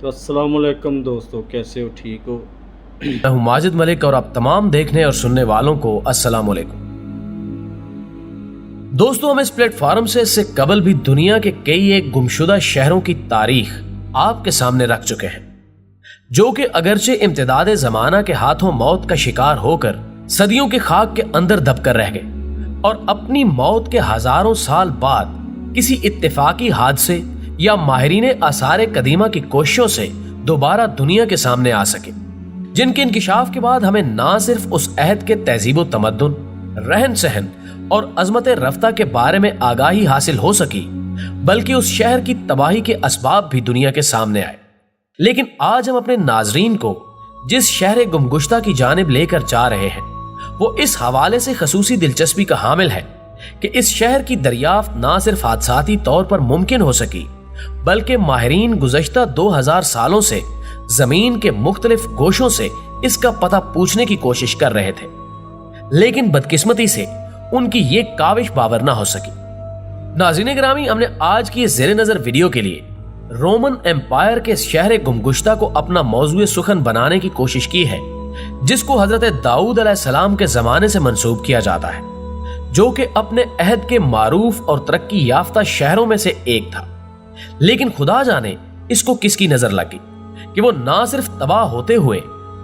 तो अस्सलाम वालेकुम दोस्तों, कैसे हो? ठीक हो? मैं हूं माजिद मलिक और आप तमाम देखने और सुनने वालों को अस्सलाम वालेकुम। दोस्तों, हम इस प्लेटफॉर्म से इससे कबल भी दुनिया के कई एक गुमशुदा शहरों की तारीख आपके सामने रख चुके हैं, जो कि अगरचे इम्तिदाद जमाना के हाथों मौत का शिकार होकर सदियों के खाक के अंदर दबकर रह गए और अपनी मौत के हजारों साल बाद किसी इत्तेफाकी हादसे या माहिरीने आसार कदीमा की कोशिशों से दोबारा दुनिया के सामने आ सके, जिनके इंकिशाफ के बाद हमें ना सिर्फ उस अहद के तहजीब तमद्दुन, रहन सहन और अजमत रफ्ता के बारे में आगाही हासिल हो सकी, बल्कि उस शहर की तबाही के असबाब भी दुनिया के सामने आए। लेकिन आज हम अपने नाजरीन को जिस शहर गुमगुश्ता की जानिब लेकर जा रहे हैं, वो इस हवाले से खसूसी दिलचस्पी का हामिल है कि इस शहर की दरियाफ्त ना सिर्फ हादसाती तौर पर मुमकिन हो सकी, बल्कि माहिरीन गुज़श्ता 2000 सालों से जमीन के मुख्तलिफ गोशों से इसका पता पूछने की कोशिश कर रहे थे, लेकिन बदकिस्मती से उनकी ये काविश बावर ना हो सकी। नाज़रीन गिरामी, हमने आज की ज़ेरे नजर वीडियो के लिए रोमन एम्पायर के शहर गुमगुश्ता को अपना मौजूए सुखन बनाने की कोशिश की है, जिसको हजरत दाऊद अलैहिस्सलाम के जमाने से मंसूब किया जाता है, जो कि अपने अहद के मारूफ और तरक्की याफ्ता शहरों में से एक था। लेकिन खुदा जाने इसको किसकी नजर लगी कि वो ना सिर्फ तबाह होते हुए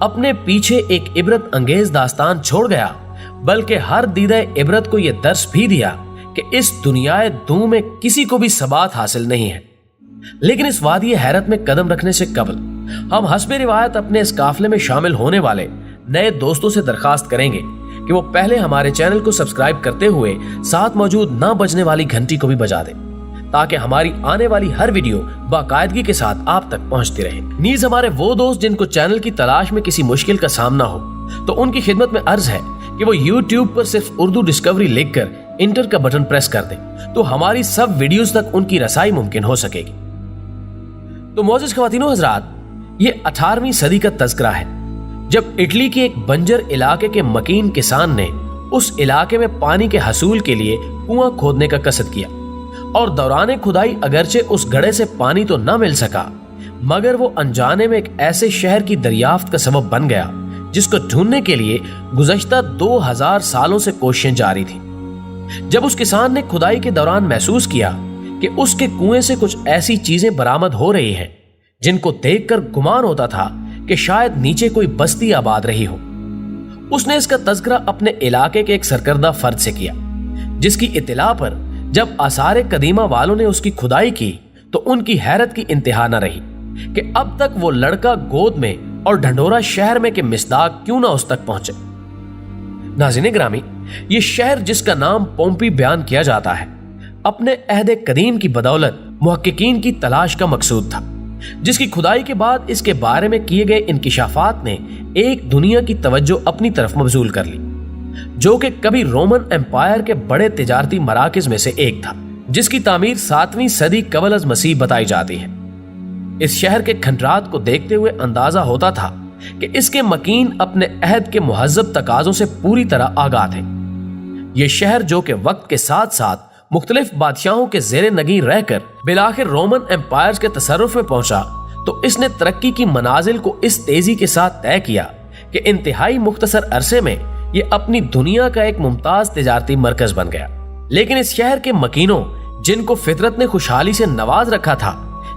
अपने पीछे एक इबरत अंगेज दास्तान छोड़ गया, बल्कि हर दीदा इबरत को यह दर्स भी दिया कि इस दुनियाए दू में किसी को भी सबात हासिल नहीं है। लेकिन इस वादी हैरत में कदम रखने से कबल हम हस्बे रिवायत अपने इस काफले में शामिल होने वाले नए दोस्तों से दरखास्त करेंगे कि वो पहले हमारे चैनल को सब्सक्राइब करते हुए साथ मौजूद ना बजने वाली घंटी को भी बजा दें, ताकि हमारी आने वाली हर वीडियो बाकायदगी के साथ आप तक पहुंचती रहे। नीज हमारे वो दोस्त जिनको चैनल की तलाश में किसी मुश्किल का सामना हो, तो उनकी खिदमत में अर्ज है कि वो YouTube पर सिर्फ उर्दू डिस्कवरी लिखकर इंटर का बटन प्रेस कर दें, तो हमारी सब वीडियोस तक उनकी रसाई मुमकिन हो सकेगी। तो मोअज़्ज़िज़ ख्वातीनो हज़रात, ये 18वीं सदी का तज़किरा है, जब इटली के एक बंजर इलाके के मकीन किसान ने उस इलाके में पानी के हसूल के लिए कुआं खोदने का कसद किया, और दौरान खुदाई अगरचे उस गड्ढे से पानी तो न मिल सका, मगर वो अनजाने में एक ऐसे शहर की दरियाफ्त का सबब बन गया जिसको ढूंढने के लिए गुज़श्ता 2000 सालों से कोशिशें जारी थी। जब उस किसान ने खुदाई के दौरान महसूस किया कि उसके कुएं से कुछ ऐसी चीजें बरामद हो रही हैं जिनको देखकर गुमान होता था कि शायद नीचे कोई बस्ती आबाद रही हो, उसने इसका तज़किरा अपने इलाके के एक सरकर्दा फर्द से किया, जिसकी इत्तला पर जब आसार कदीमा वालों ने उसकी खुदाई की तो उनकी हैरत की इंतहा न रही कि अब तक वो लड़का गोद में और ढंढोरा शहर में के मिसदाक क्यों ना उस तक पहुंचे। नाज़रीन गिरामी, ये शहर जिसका नाम पोम्पी बयान किया जाता है, अपने अहद कदीम की बदौलत मुहक्किकीन की तलाश का मकसूद था, जिसकी खुदाई के बाद इसके बारे में किए गए इंकिशाफात ने एक दुनिया की तवज्जो अपनी तरफ मबजूल कर ली, जो कि कभी रोमन एम्पायर के बड़े तिजारती मराकिज में से एक था, जिसकी तामीर 7वीं सदी कबल अज मसीह बताई जाती है। इस शहर के खंडरात को देखते हुए अंदाजा होता था कि इसके मकीन अपने अहद के मुहज्जब तकाजों से पूरी तरह आगाह थे। यह शहर, जो कि वक्त के साथ साथ मुख्तलिफ बादशाहों के जेरे नगी रहकर बिलाखिर रोमन एम्पायर के तसर्रुफ में पहुंचा, तो इसने तरक्की की मनाजिल को इस तेजी के साथ तय किया कि इंतहाई मुख्तसर अरसे में ये अपनी दुनिया का एक मुमताज तिजारती मरकज बन गया। लेकिन इस शहर के मकीनों, जिनको फितरत ने खुशहाली से नवाज रखा था,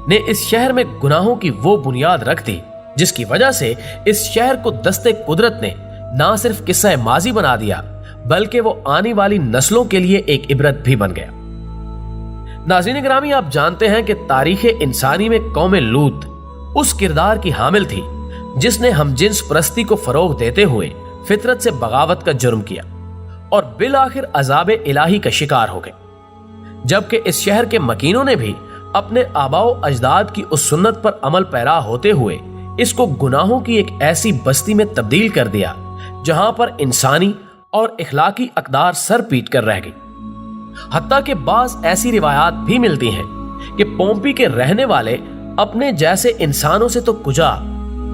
ने इस शहर में गुनाहों की वो बुनियाद रख दी जिसकी वजह से इस शहर को दस्ते कुदरत ने ना सिर्फ किस्सा माजी बना दिया, बल्कि वो आने वाली नस्लों के लिए एक इबरत भी बन गया। नाज़रीन गिरामी, आप जानते हैं कि तारीख इंसानी में कौम लूत उस किरदार की हामिल थी जिसने हमजिन्स परस्ती को फरोग देते हुए फितरत से बगावत का जुर्म किया और बिलाखिर अजाब इलाही का शिकार हो गए, जबकि इस शहर के मकीनों ने भी अपने आबाओ अजदाद की उस सुन्नत पर अमल पैरा होते हुए इसको गुनाहों की एक ऐसी बस्ती में तब्दील कर दिया जहां पर इंसानी और इखलाकी अकदार सर पीट कर रह गई। हत्ता के बाज़ ऐसी रिवायात भी मिलती हैं कि पोम्पी के रहने वाले अपने जैसे इंसानों से तो कुजा,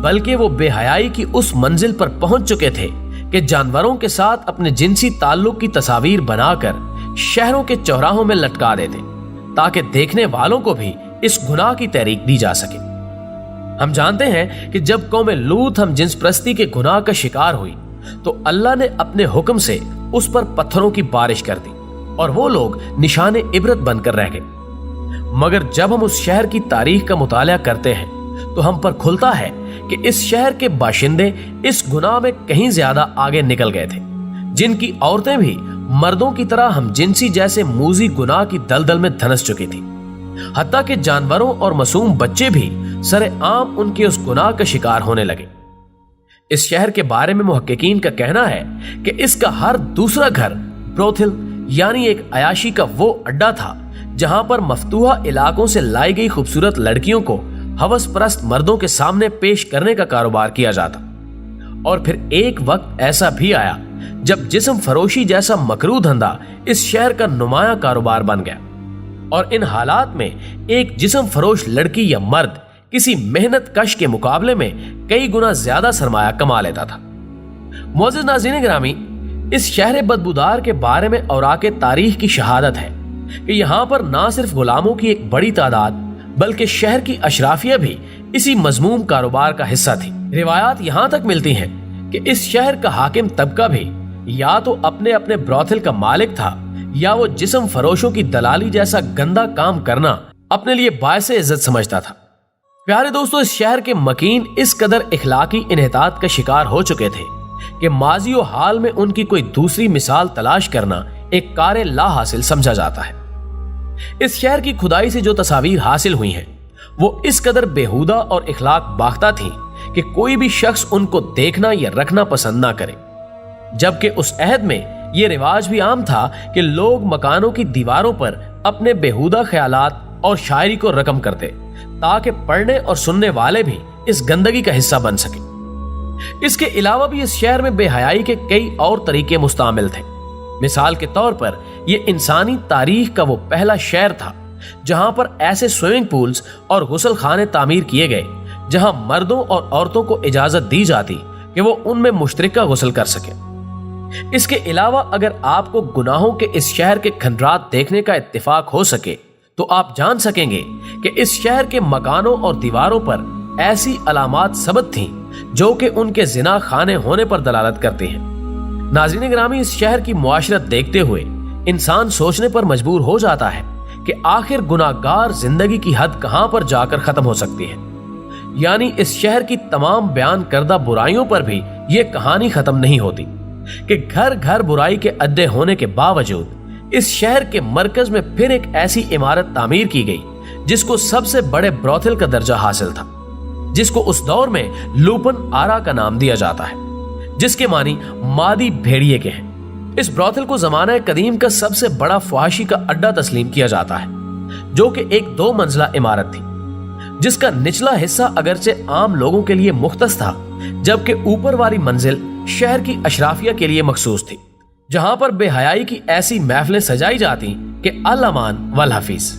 बल्कि वो बेहयाई की उस मंजिल पर पहुंच चुके थे कि जानवरों के साथ अपने जिनसी ताल्लुक की तस्वीर बनाकर शहरों के चौराहों में लटका देते, ताकि देखने वालों को भी इस गुनाह की तहरीक दी जा सके। ہم جانتے ہیں کہ جب قوم لوط ہم جنس پرستی کے گناہ کا شکار ہوئی تو اللہ نے اپنے حکم سے اس پر پتھروں کی بارش کر دی اور وہ لوگ نشان عبرت بن کر رہ گئے۔ مگر جب ہم اس شہر کی تاریخ کا مطالعہ کرتے ہیں تو ہم پر کھلتا ہے کہ اس شہر کے باشندے اس گناہ میں کہیں زیادہ آگے نکل گئے تھے، جن کی عورتیں بھی مردوں کی طرح ہم جنسی جیسے موذی گناہ کی دلدل میں دھنس چکی تھی، حتیٰ کہ جانوروں اور معصوم بچے بھی سر عام ان کے اس گناہ کا شکار ہونے لگے۔ اس شہر کے بارے میں محققین کا کہنا ہے کہ اس کا ہر دوسرا گھر بروتھل یعنی ایک عیاشی کا وہ اڈا تھا جہاں پر مفتوحہ علاقوں سے لائی گئی خوبصورت لڑکیوں کو ہوس پرست مردوں کے سامنے پیش کرنے کا کاروبار کیا جاتا۔ اور پھر ایک وقت ایسا بھی آیا جب جسم فروشی جیسا مکروہ دھندا اس شہر کا نمایاں کاروبار بن گیا، اور ان حالات میں ایک جسم فروش لڑکی یا مرد کسی محنت کش کے مقابلے میں کئی گنا زیادہ سرمایہ کما لیتا تھا۔ معزز ناظرین گرامی، اس شہر بدبودار کے بارے میں اوراق تاریخ کی شہادت ہے کہ یہاں پر نہ صرف غلاموں کی ایک بڑی تعداد بلکہ شہر کی اشرافیہ بھی اسی مذموم کاروبار کا حصہ تھی۔ روایات یہاں تک ملتی ہیں کہ اس شہر کا حاکم طبقہ بھی یا تو اپنے اپنے بروتھل کا مالک تھا یا وہ جسم فروشوں کی دلالی جیسا گندا کام کرنا اپنے لیے باعث عزت سمجھتا تھا۔ پیارے دوستو، اس شہر کے مکین اس قدر اخلاقی انحطاط کا شکار ہو چکے تھے کہ ماضی و حال میں ان کی کوئی دوسری مثال تلاش کرنا ایک کار لا حاصل سمجھا جاتا ہے۔ اس شہر کی کھدائی سے جو تصاویر حاصل ہوئی ہیں وہ اس قدر بےہودہ اور اخلاق باختہ تھیں کہ کوئی بھی شخص ان کو دیکھنا یا رکھنا پسند نہ کرے، جبکہ اس عہد میں یہ رواج بھی عام تھا کہ لوگ مکانوں کی دیواروں پر اپنے بےہودہ خیالات اور شاعری کو رقم کرتے تاکہ پڑھنے اور سننے والے بھی اس گندگی کا حصہ بن سکیں۔ اس کے علاوہ بھی اس شہر میں بے حیائی کے کئی اور طریقے مستعمل تھے۔ مثال کے طور پر یہ انسانی تاریخ کا وہ پہلا شہر تھا جہاں پر ایسے سوئمنگ پولز اور غسل خانے تعمیر کیے گئے جہاں مردوں اور عورتوں کو اجازت دی جاتی کہ وہ ان میں مشترکہ غسل کر سکیں۔ اس کے علاوہ اگر آپ کو گناہوں کے اس شہر کے کھنڈرات دیکھنے کا اتفاق ہو سکے تو آپ جان سکیں گے کہ اس شہر کے مکانوں اور دیواروں پر ایسی علامات ثبت تھیں جو کہ ان کے زنا خانے ہونے پر دلالت کرتے ہیں۔ ناظرین گرامی، اس شہر کی معاشرت دیکھتے ہوئے انسان سوچنے پر مجبور ہو جاتا ہے کہ آخر گناہگار زندگی کی حد کہاں پر جا کر ختم ہو سکتی ہے۔ یعنی اس شہر کی تمام بیان کردہ برائیوں پر بھی یہ کہانی ختم نہیں ہوتی کہ گھر گھر برائی کے اڈے ہونے کے باوجود اس شہر کے مرکز میں پھر ایک ایسی عمارت تعمیر کی گئی جس کو سب سے بڑے بروتھل کا درجہ حاصل تھا، جس کو اس دور میں لوپن آرا کا نام دیا جاتا ہے، جس کے معنی مادی بھیڑیے کے ہیں۔ اس بروتھل کو زمانہ قدیم کا سب سے بڑا فحاشی کا اڈا تسلیم کیا جاتا ہے، جو کہ ایک 2 منزلہ عمارت تھی جس کا نچلا حصہ اگرچہ عام لوگوں کے لیے مختص تھا، جبکہ اوپر والی منزل شہر کی اشرافیہ کے لیے مخصوص تھی، جہاں پر بے حیائی کی ایسی محفلیں سجائی جاتی کہ الامان والحفیظ،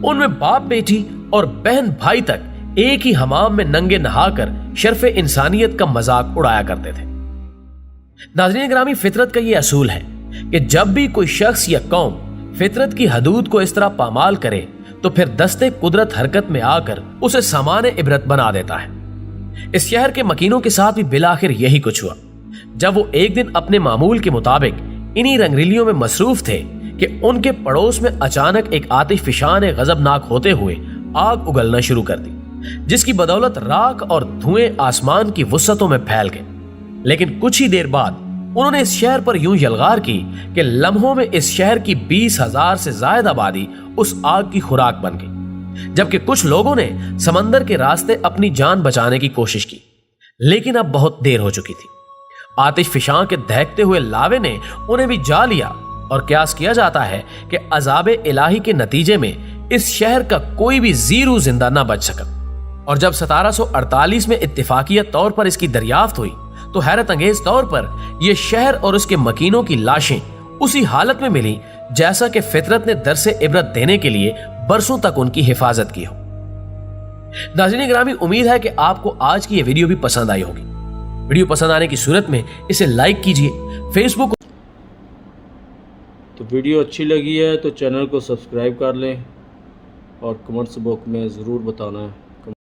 ان میں باپ بیٹی اور بہن بھائی تک ایک ہی حمام میں ننگے نہا کر شرف انسانیت کا مذاق اڑایا کرتے تھے۔ ناظرین گرامی، فطرت کا یہ اصول ہے کہ جب بھی کوئی شخص یا قوم فطرت کی حدود کو اس طرح پامال کرے تو پھر دستے قدرت حرکت میں آ کر اسے سامان عبرت بنا دیتا ہے۔ اس شہر کے مکینوں کے ساتھ بھی بالآخر یہی کچھ ہوا جب وہ ایک دن اپنے معمول کے مطابق انہی رنگریلیوں میں مصروف تھے کہ ان کے پڑوس میں اچانک ایک آتش فشاں نے غضبناک ہوتے ہوئے آگ اگلنا شروع کر دی، جس کی بدولت راکھ اور دھوئیں آسمان کی وسعتوں میں پھیل گئے۔ لیکن کچھ ہی دیر بعد انہوں نے اس شہر پر یوں یلغار کی کہ لمحوں میں اس شہر کی 20,000 سے زائد آبادی اس آگ کی خوراک بن گئی، جبکہ کچھ لوگوں نے سمندر کے راستے اپنی جان بچانے کی کوشش کی، لیکن اب بہت دیر ہو چکی تھی۔ آتش فشاں کے دہکتے ہوئے لاوے نے انہیں بھی جا لیا، اور قیاس کیا جاتا ہے کہ عذاب الہی کے نتیجے میں اس شہر کا کوئی بھی زیرو زندہ نہ بچ سکا۔ اور جب 1748 میں اتفاقیہ طور پر اس کی دریافت ہوئی تو حیرت انگیز طور پر یہ شہر اور اس کے مکینوں کی لاشیں اسی حالت میں ملی جیسا کہ فطرت نے درس عبرت دینے کے لیے برسوں تک ان کی حفاظت کی ہو۔ ناظرین گرامی، امید ہے کہ آپ کو آج کی یہ ویڈیو بھی پسند آئی ہوگی۔ ویڈیو پسند آنے کی صورت میں اسے لائک کیجئے، فیس بک تو ویڈیو اچھی لگی ہے تو چینل کو سبسکرائب کر لیں اور کمنٹس باکس میں ضرور بتانا ہے۔